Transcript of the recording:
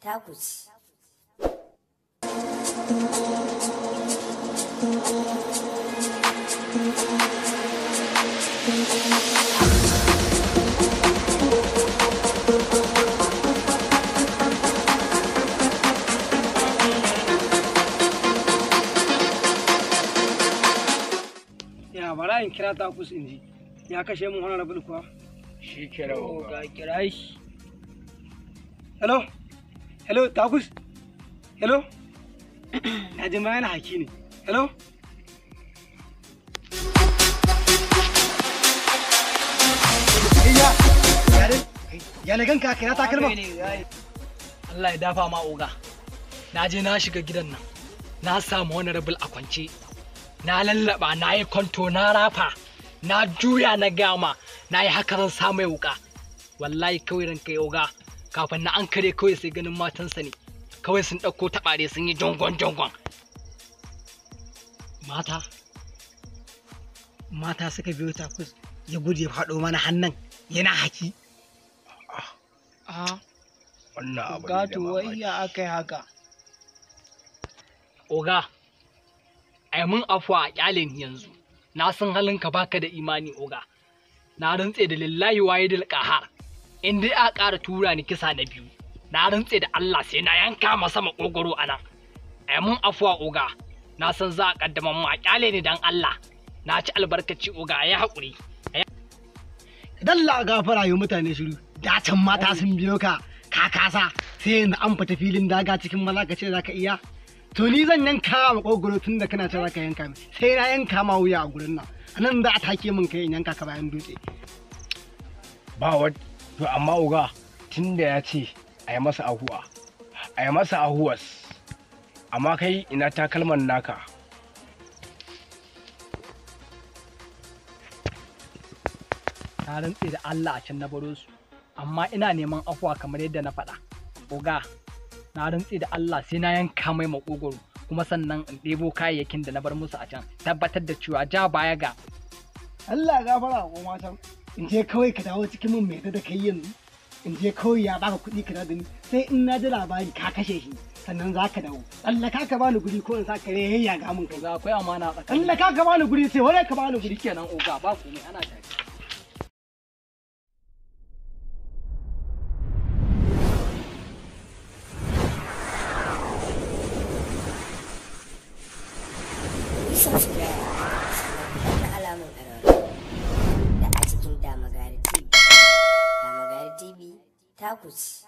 taku ce. Ya bara in kira takus in ji ya kashe mun honorable kuwa shi kira ga kira shi. Hello takus, hello na ji ma yana haki ne. Hello ya na ganka kira takalma. Allah ya dafa ma oga, na je na shiga gidan nan na samu honorable a kwance, na lallaba na yi kwanto na rafa na juya na gama na yi haka zan samu ya wuka. Wallahi kawai ranka ya oga, kafin na an kare kawai sai ganin matansa ne kawai sun ɗauko taɓare sun yi jongon. Mata suka biyo takus ya gudu ya faɗo mana hannun yana haki. wannan abu gato wai ya aka yi haka. Oga, ai mun afuwa a kyalin yanzu, na san halinka baka da imani oga, na rantse da lillahi wahidul qahar, in dai a ƙara tura ni kisa na biyu, na rantse da Allah sai na yanka masa makogoro anan. Ai mun afuwa oga, na san za a kaddama mu a kyale ni dan Allah, na ci albarkaci oga ya haƙuri. Dalla gafara yi mutane shiru, da can mata sun biyo ka kasa sai yanzu an fita filin daga cikin maza ka ce za ka iya. To ni zan yanka ma kogoro tun da kana ce za ka yanka min, sai na yanka ma wuya a gurin nan, a nan za a take min kai in yanka ka bayan dutse. ba wa to amma uga tunda ya ce a yi masa ahuwas, amma kai ina takalman naka. Na rantse da Allah a can na baro su, amma ina neman afuwa kamar yadda na faɗa. Oga, na rantse da Allah sai na yanka mai makogoro, kuma sannan in ɗebo kayayyakin da na bar musu a can, tabbatar da cewa ja baya ga. Allah gafara ko matan, in je kawai ka dawo cikin min mai da kai yanzu, in je kawai ya baka kuɗi ka da ni, sai in na ji labari ka kashe shi sannan za ka dawo. Allah ka bani guri ko in sa ka ya ga mun kai. Za akwai amana tsakanin. Allah ka bani guri sai wani ka bani guri. Shikenan oga, ba komai ana tare. Subscribe da alamun ƙararrawa da a cikin Damagari TV. Damagari TV taku ce.